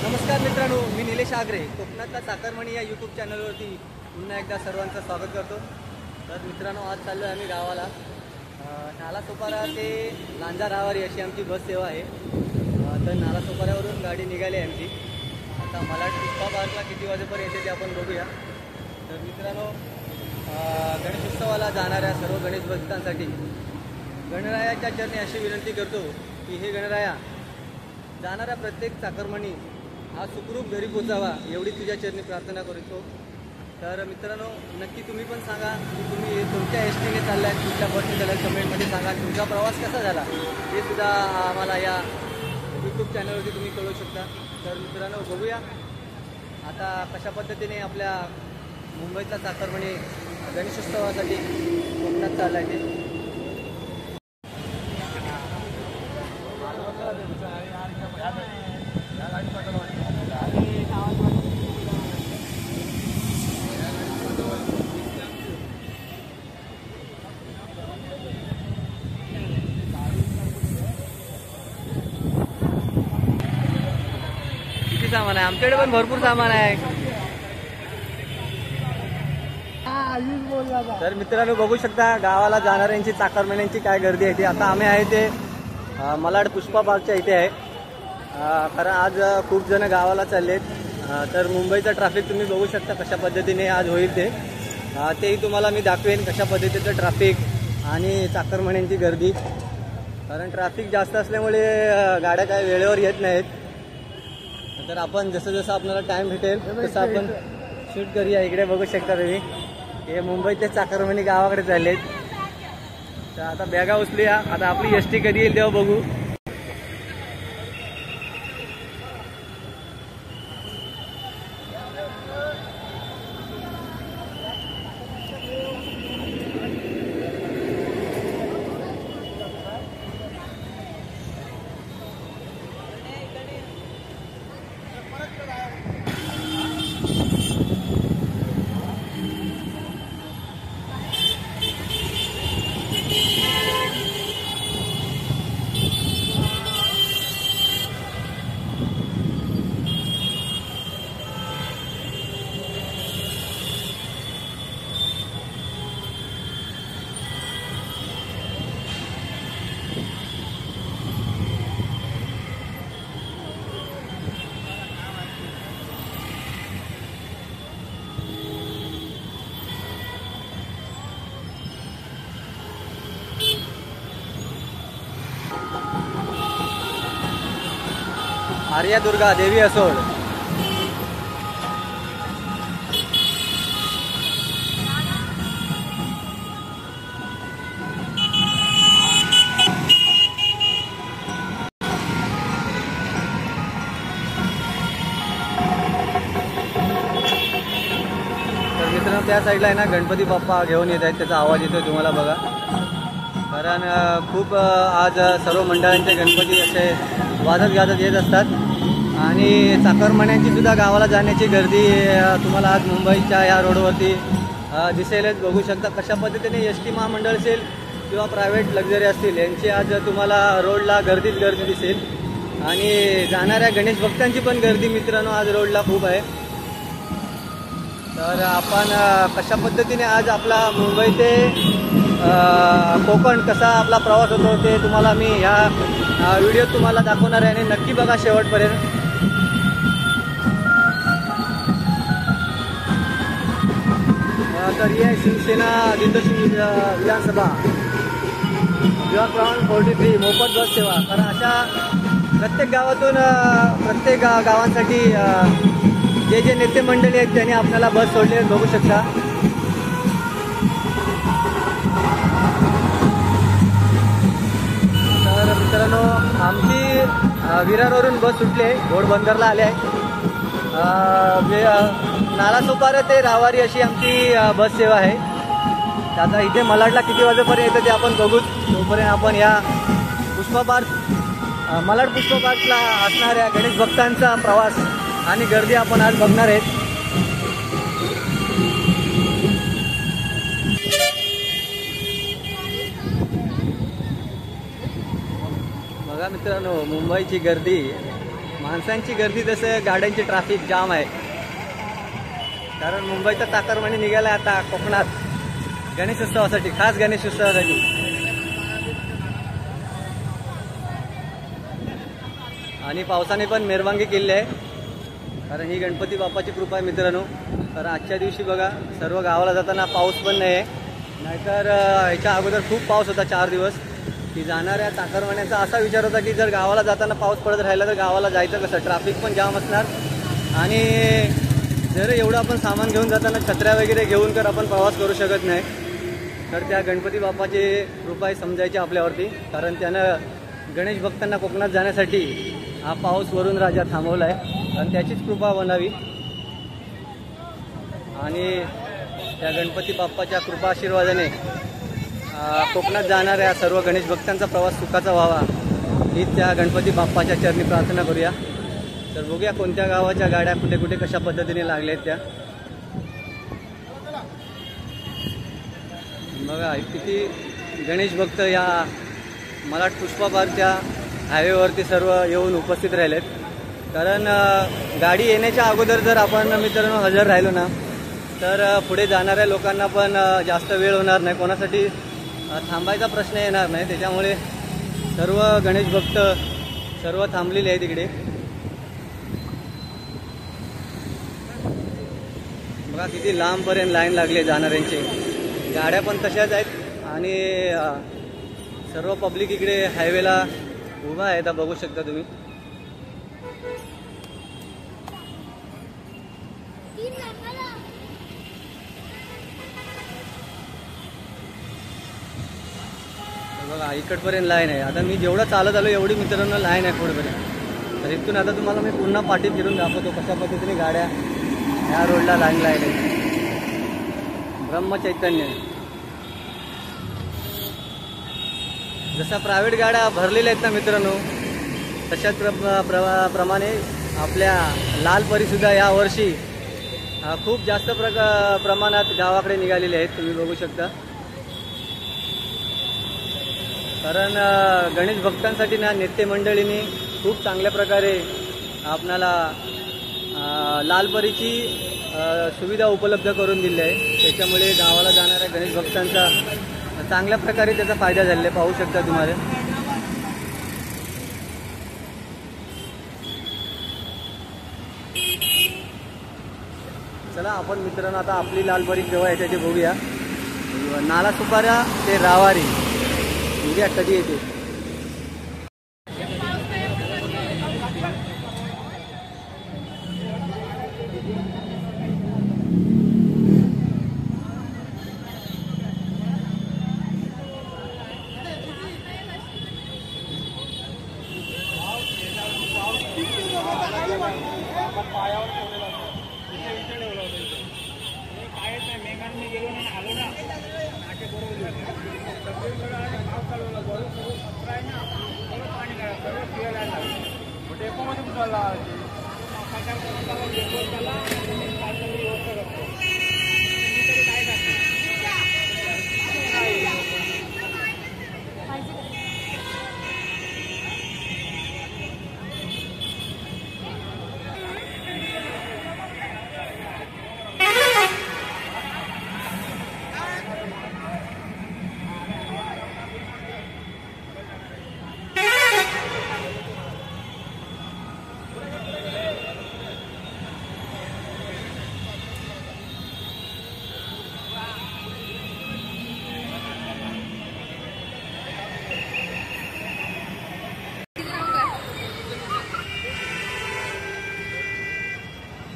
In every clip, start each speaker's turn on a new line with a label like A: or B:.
A: नमस्कार मित्रांनो, मी निलेश आगरे कोकणातला साखरमणी या यूट्यूब चॅनलवरती पुन्हा एकदा सर्वांचं स्वागत करतो। तर मित्रांनो, आज चाललो आहे आम्ही गावाला। नालासोपारा ते लांजा राहवारी अशी आमची बस सेवा आहे। तर नालासोपाऱ्यावरून गाडी निघाली आहे आमची। आता मला पुष्पा पार्कला किती वाजेपर्यंत येते ते आपण बघूया। तर मित्रांनो, गणेशोत्सवाला जाणाऱ्या सर्व गणेश भक्तांसाठी गणरायाच्या चरणी अशी विनंती करतो की हे गणराया, जाणाऱ्या प्रत्येक चाकरमणी हा सुखरूप घरी पोचावा एवढी तुझ्या चरणी प्रार्थना करतो। तर मित्रांनो, नक्की तुम्ही पण सांगा की तुम्ही तुमच्या एसटीने चाललाय, तुमच्या बसने चाललाय, कमेंटमध्ये सांगा तुमचा प्रवास कसा झाला हे सुद्धा आम्हाला या यूट्यूब चॅनलवरती तुम्ही कळवू शकता। तर मित्रांनो, बघूया आता कशा पद्धतीने आपल्या मुंबईचा चाकरमणी गणेशोत्सवासाठी कोकणात चाललाय ते। किती सामान आहे? आमच्याकडे पण भरपूर सामान आहे। तर मित्रांनो, बघू शकता गावाला जाणाऱ्यांची चाकरमण्यांची काय गर्दी आहे ती। आता आम्ही आहे ते मलाड पुष्पा पार्कच्या इथे आहे। कारण आज खूप जण गावाला चाललेत। तर मुंबईचं ट्रॅफिक तुम्ही बघू शकता कशा पद्धतीने आज होईल तेही तुम्हाला मी दाखवेन, कशा पद्धतीचं ट्रॅफिक आणि चाकरमण्यांची गर्दी। कारण ट्रॅफिक जास्त असल्यामुळे गाड्या काय वेळेवर येत नाहीत। तर आपण जसं जसं आपल्याला टाइम भेटेल तसं आपण शूट करूया। इकडे बघू शकता तुम्ही, हे मुंबईचे चाकरमणी गावाकडे चाललेत। तर आता बॅगा उचलूया, आता आपली एसटी कधी येईल तेव्हा बघू। आर्या दुर्गा देवी असोड। तर मित्रांनो, त्या साईडला आहे ना गणपती बाप्पा घेऊन येत आहेत, त्याचा आवाज येतोय तुम्हाला बघा। कारण खूप आज सर्व मंडळांचे गणपती असे वाजत गाजत येत असतात आणि चाकरमण्यांची सुद्धा गावाला जाण्याची गर्दी तुम्हाला आज मुंबईच्या या रोडवरती दिसेलच। बघू शकता कशा पद्धतीने एस टी महामंडळ असेल किंवा प्रायव्हेट लक्झरी असतील, यांची आज तुम्हाला रोडला गर्दीच गर्दी दिसेल। आणि जाणाऱ्या गणेश भक्तांची पण गर्दी मित्रांनो आज रोडला खूप आहे। तर आपण कशा पद्धतीने आज आपला मुंबई ते कोकण कसा आपला प्रवास होतो ते तुम्हाला मी ह्या व्हिडिओत तुम्हाला दाखवणार आहे आणि नक्की बघा शेवटपर्यंत। तर ये शिवसेना दिग्दर्शक विधानसभा ब्लॉक क्रमांक 43 मोफत बस सेवा। कारण अशा प्रत्येक गावातून प्रत्येक गावांसाठी जे जे नेते मंडळी आहेत त्यांनी आपल्याला बस सोडले बघू शकता। तर मित्रांनो, आमची विरारवरून बस सुटले, घोडबंदरला आले आहे। नालासोपारा ते राहवारी अशी आमची बस सेवा आहे। आता इथे मलाडला किती वाजेपर्यंत येतं ते आपण बघूच। तोपर्यंत आपण या पुष्पा पार्क मलाड पुष्पा पार्कला असणाऱ्या गणेश भक्तांचा प्रवास आणि गर्दी आपण आज बघणार आहेत। बघा मित्रांनो, मुंबईची गर्दी माणसांची गर्दी तसं गाड्यांची ट्रॅफिक जाम आहे. कारण मुंबईचा चाकरमानी निघाला आता कोकणात गणेशोत्सवासाठी, खास गणेशोत्सवासाठी. आणि पावसाने पण मेहरबानी केली आहे, कारण ही गणपती बाप्पाची कृपा आहे मित्रांनो. कारण आजच्या दिवशी बघा सर्व गावाला जाताना पाऊस पण नाही आहे, नाहीतर ह्याच्या अगोदर खूप पाऊस होता 4 दिवस. की जाणाऱ्या चाकरमान्याचा असा विचार होता की जर गावाला जाताना पाऊस पडत राहिला तर गावाला जायचं कसं, ट्रॅफिक पण जाम असणार. आणि जर एवढं आपण सामान घेऊन जाताना छत्र्या वगैरे घेऊन तर आपण प्रवास करू शकत नाही. तर त्या गणपती बाप्पाची कृपा समजायची आपल्यावरती, कारण त्यानं गणेश भक्तांना कोकणात जाण्यासाठी हा पाऊस वरून राजा थांबवला आहे, आणि त्याचीच कृपा बनावी. आणि त्या गणपती बाप्पाच्या कृपा आशीर्वादाने कोकणात जाणाऱ्या सर्व गणेश भक्तांचा प्रवास सुखाचा व्हावा ही त्या गणपती बाप्पाच्या चरणी प्रार्थना करूया. तर बघूया कोणत्या गावाच्या गाड्या कुठे कुठे कशा पद्धतीने लागल्या आहेत त्या. बघा किती गणेश भक्त या मलाड पुष्पा पार्कच्या हायवेवरती सर्व येऊन उपस्थित राहिलेत. कारण गाडी येण्याच्या अगोदर जर आपण मित्रांनो हजर राहिलो ना तर पुढे जाणाऱ्या लोकांना पण जास्त वेळ होणार नाही, कोणासाठी थांबायचा प्रश्न येणार नाही. त्याच्यामुळे सर्व गणेश भक्त सर्व थांबलेले आहेत तिकडे. बघा किती लांबपर्यंत लाईन लागली जाणाऱ्यांची. गाड्या पण तशाच आहेत आणि सर्व पब्लिक इकडे हायवेला उभा आहे, आता बघू शकता तुम्ही. बघा इकडपर्यंत लाईन आहे. आता मी जेवढं चालत आलो एवढी मित्रांनो लाईन आहे पुढेपर्यंत. तर इथून आता तुम्हाला मी पुन्हा पाठी फिरून दाखवतो कशा पद्धतीने गाड्या ह्या रोडला लाईन आहे. ब्रह्मचैतन्य जसा प्रायव्हेट गाड्या भरलेल्या आहेत ना मित्रांनो, तशाच प्रमाणे आपल्या लालपरीसुद्धा यावर्षी खूप जास्त प्रमाणात गावाकडे निघालेले आहेत, तुम्ही बघू शकता. कारण गणेश भक्तांसाठी ना नेते मंडळींनी खूप चांगल्या प्रकारे आपणाला लालपरीची सुविधा उपलब्ध करून दिली आहे. त्याच्यामुळे गावाला जाणाऱ्या गणेश भक्तांचा चांगल्या प्रकारे त्याचा फायदा झालेला आहे, पाहू शकता तुम्हाला. चला आपण मित्रांनो आता आपली लालपरी केव्हा येते ते बघूया. नालासोपारा ते रावारी उद्या कधी येते.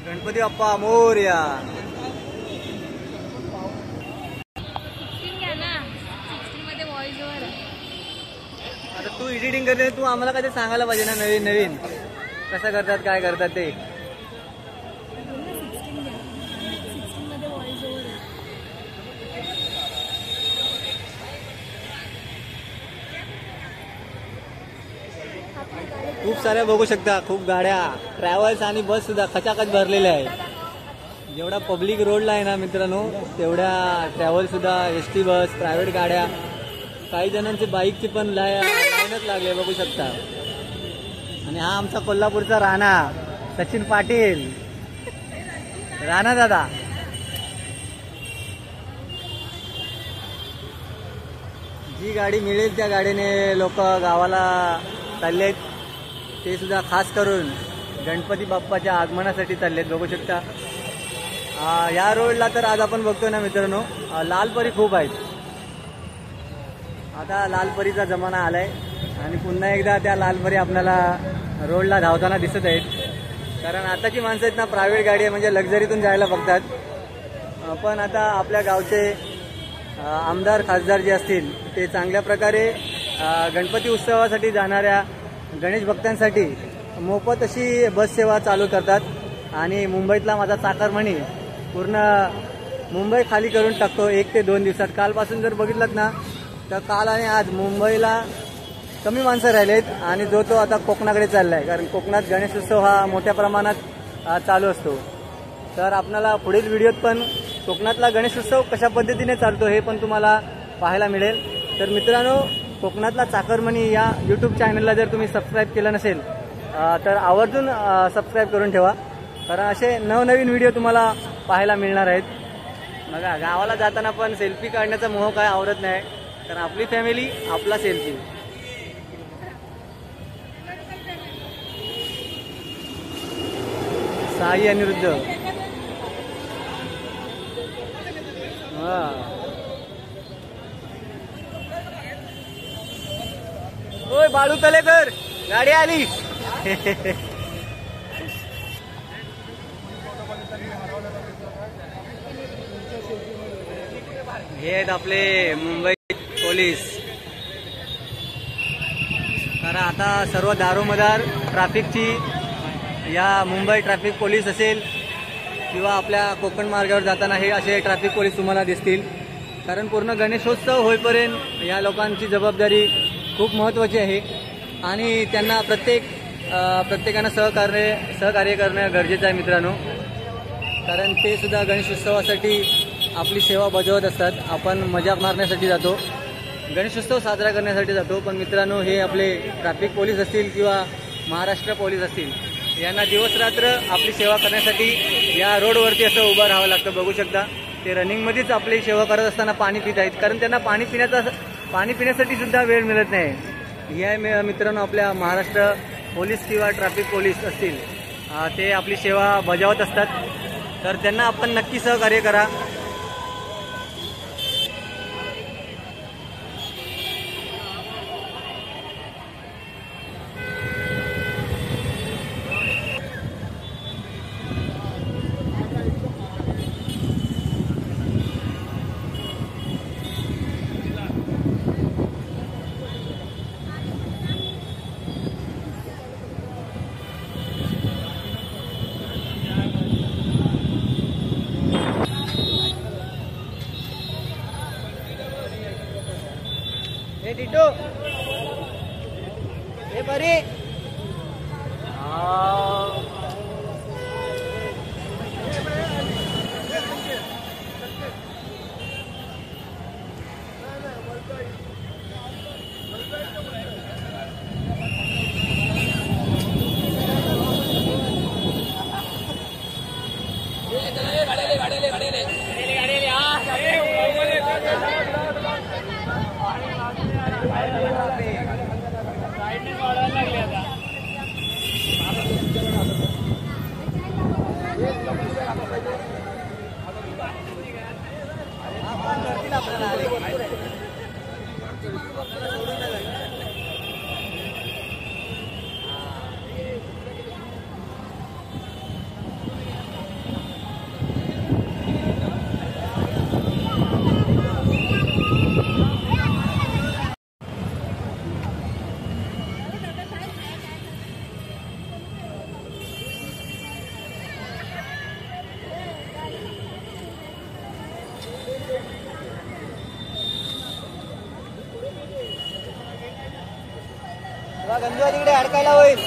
A: गणपती बाप्पा मोरया. आता तू एडिटिंग करते, तू आम्हाला काय ते सांगायला पाहिजे ना, नवीन नवीन कसं करतात काय करतात ते. खूप साऱ्या बघू शकता, खूप गाड्या ट्रॅव्हल्स आणि बस सुद्धा खचाखच भरलेल्या आहेत. जेवढा पब्लिक रोडला आहे ना मित्रांनो तेवढ्या ट्रॅव्हल सुद्धा, एसटी बस, प्रायव्हेट गाड्या, काही जणांची बाईकची पण लाईनच लागले बघू शकता. आणि हा आमचा कोल्हापूरचा राणा सचिन पाटील, राणा दादा. जी गाडी मिळेल त्या गाडीने लोक गावाला चाललेत, ते सुद्धा खास करून गणपती बाप्पाच्या आगमनासाठी चाललेत. बघू शकता या रोडला तर आज आपण बघतोय ना मित्रांनो, लालपरी खूप आहेत. आता लालपरीचा जमाना आलाय आणि पुन्हा एकदा त्या लालपरी आपल्याला रोडला धावताना दिसत आहेत. कारण आताची माणसं आहेत ना, प्रायव्हेट गाडी आहे म्हणजे लक्झरीतून जायला बघतात. पण आता आपल्या गावचे आमदार खासदार जे असतील ते चांगल्या प्रकारे गणपती उत्सवासाठी जाणाऱ्या गणेश भक्तांसाठी मोफत अशी बस सेवा चालू करतात. आणि मुंबईतला माझा चाकरमणी पूर्ण मुंबई खाली करून टाकतो 1 ते 2 दिवसात. कालपासून जर बघितलं ना तर काल आणि आज मुंबईला कमी माणसं राहिलेत आणि जो तो आता कोकणाकडे चालला आहे. कारण कोकणात गणेशोत्सव हा मोठ्या प्रमाणात चालू असतो. तर आपल्याला पुढील व्हिडिओत पण कोकणातला गणेशोत्सव कशा पद्धतीने चालतो हे पण तुम्हाला पाहायला मिळेल. तर मित्रांनो, कोकणातला चाकरमणी या यूट्यूब चॅनलला जर तुम्ही सबस्क्राईब केलं नसेल तर आवर्जून सबस्क्राईब करून ठेवा. कारण असे नवनवीन व्हिडिओ तुम्हाला पाहायला मिळणार आहेत. बघा, गावाला जाताना पण सेल्फी काढण्याचा मोह काय आवडत नाही, कारण आपली फॅमिली आपला सेल्फी. साई अनिरुद्ध, ओय बाळू तलेकर, गाडी आली. हे आहेत आपले मुंबई पोलीस. कारण आता सर्व दारोमदार ट्रॅफिकची या मुंबई ट्रॅफिक पोलीस असेल किंवा आपल्या कोकण मार्गावर जाताना हे असे ट्रॅफिक पोलीस तुम्हाला दिसतील. कारण पूर्ण गणेशोत्सव होईपर्यंत या लोकांची जबाबदारी खूप महत्त्वाची आहे आणि त्यांना प्रत्येकानं सहकार्य करणं गरजेचं आहे मित्रांनो. कारण ते सुद्धा गणेशोत्सवासाठी आपली सेवा बजावत असतात. आपण मजाक मारण्यासाठी जातो, गणेशोत्सव साजरा करण्यासाठी जातो. पण मित्रांनो, हे आपले ट्रॅफिक पोलीस असतील किंवा महाराष्ट्र पोलीस असतील, यांना दिवस रात्र आपली सेवा करण्यासाठी या रोडवरती असं उभं राहावं लागतं. बघू शकता, ते रनिंगमध्येच आपली सेवा करत असताना पाणी पित आहेत. कारण त्यांना पाणी पिण्यासाठी सुद्धा वेळ मिळत नाही. हे आहे मित्रांनो आपल्या महाराष्ट्र पोलीस किंवा ट्रॅफिक पोलीस असतील, ते आपली सेवा बजावत असतात. तर त्यांना आपण नक्की सहकार्य करा. हे टिटो, हे बरी. गंजू तिकडे अडकायला होईल.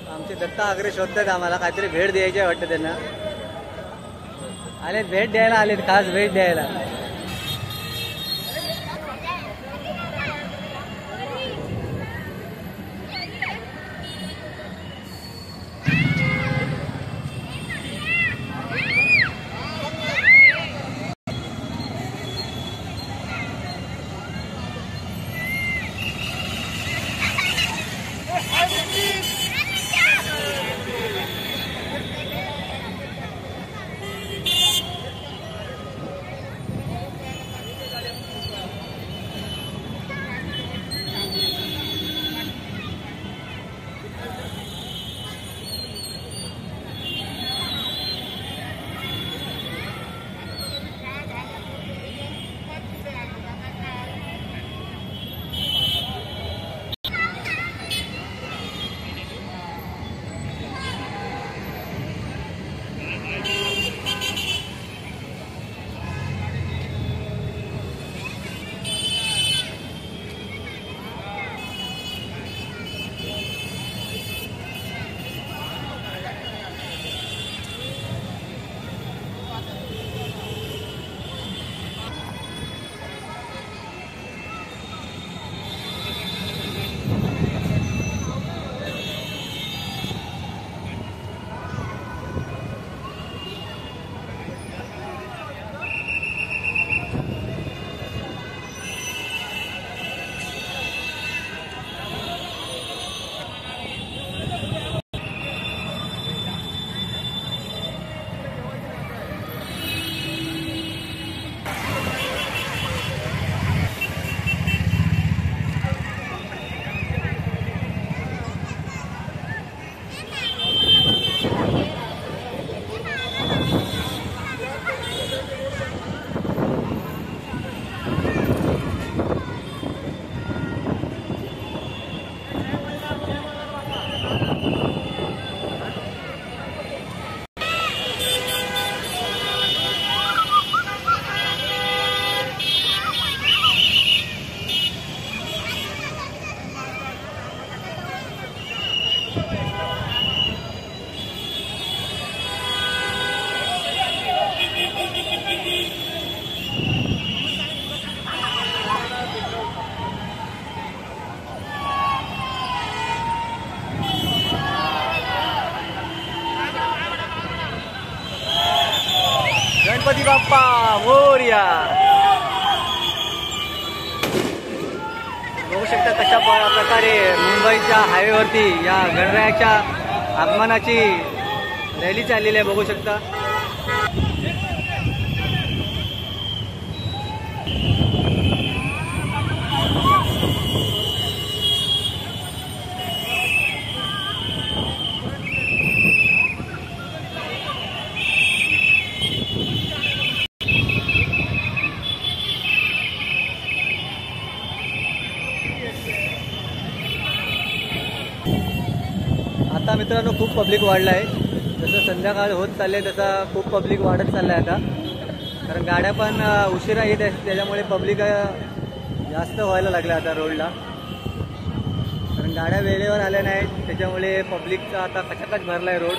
A: आमचे दत्त दत्ता आगरे शोधतात आम्हाला, काहीतरी भेट द्यायची आहे वाटतं त्यांना. आलेत भेट द्यायला, आलेत खास भेट द्यायला. गणपती बाप्पा मोरया. बघू शकता कशा प्रकारे मुंबईच्या हायवेवरती या गणरायाच्या आगमनाची रॅली चाललेली आहे. बघू शकता. आता मित्रांनो खूप पब्लिक वाढला आहे. जसं संध्याकाळ होत चालले तसा खूप पब्लिक वाढत चालला आहे आता. कारण गाड्या पण उशिरा येत आहेत त्याच्यामुळे पब्लिक जास्त व्हायला लागलं आता रोडला. कारण गाड्या वेळेवर आल्या नाहीत त्याच्यामुळे पब्लिकचा आता खचाखच भरला आहे रोड.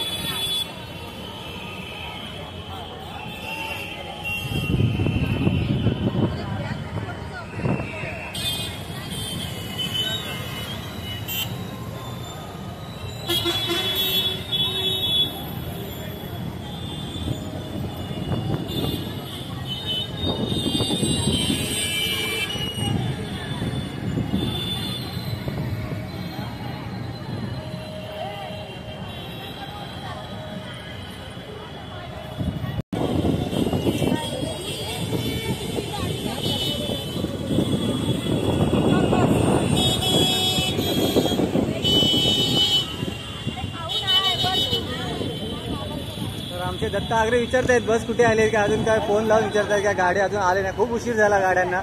A: आमचे दत्ता आगरे विचारतायत बस कुठे आले का, अजून काय फोन लावून विचारतायत का गाडी अजून आले नाही. खूप उशीर झाला गाड्यांना.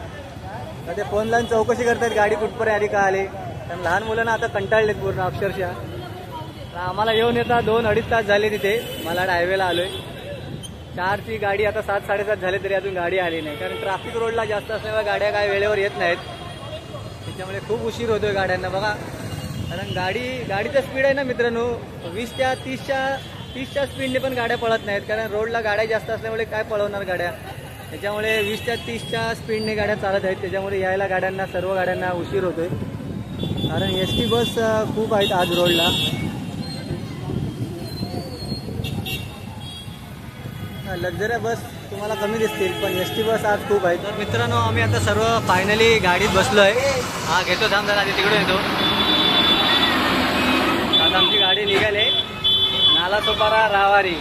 A: तर ते फोन लावून चौकशी करतायत गाडी कुठपर्यंत आली का आली. कारण लहान मुलांना आता कंटाळलेत पूर्ण अक्षरशः. आम्हाला येऊन येता 2-2.5 तास झाले तिथे. मला हायवेला आलोय. 4ची गाडी आता 7, 7:30 झाले तरी अजून गाडी आली नाही. कारण ट्रॅफिक रोडला जास्त असल्यामुळे गाड्या काय वेळेवर येत नाहीत त्याच्यामुळे खूप उशीर होतोय गाड्यांना. बघा कारण गाडीचा स्पीड आहे ना मित्रांनो 20 त्या 30च्या स्पीडने पण गाड्या पळत नाहीत, कारण रोडला गाड्या जास्त असल्यामुळे काय पळवणार गाड्या, त्याच्यामुळे 20 त्या 30च्या स्पीडने गाड्या चालत आहेत. त्याच्यामुळे यायला गाड्यांना सर्व गाड्यांना उशीर होतोय, कारण ST बस खूप आहेत आज रोडला. लक्झरी बस तुम्हाला कमी दिसतील, पण ST बस आज खूप आहेत. तर मित्रांनो आम्ही आता सर्व फायनली गाडीत बसलोय. हा घेतो थांब जरा, तिकडे येतो. आता आमची गाडी निघाली नालासोपारा रावारी.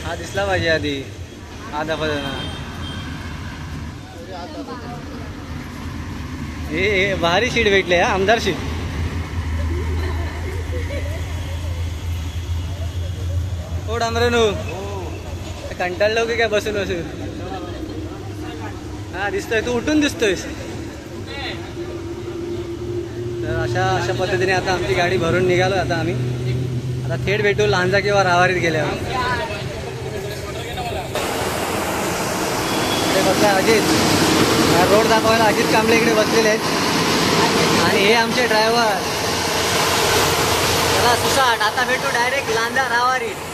A: हा दिसला पाहिजे आधी आधा पदाना. हे भारी सीट भेटले हा, आमदार सीट. ओ डांबरेनू कंटाळलो की काय बसून बसून. हा दिसतोय, तू उठून दिसतोयस. तर अशा पद्धतीने आता आमची गाडी भरून निघालो. आता आम्ही आता थेट भेटू लांजा किंवा रावारीत गेल्यावर. इकडे बसला अजित, रोड दाखवायला अजित कांबळे इकडे बसलेले आहेत. आणि हे आमचे ड्रायव्हर चला सुसाट. आता भेटू डायरेक्ट लांजा रावारीत.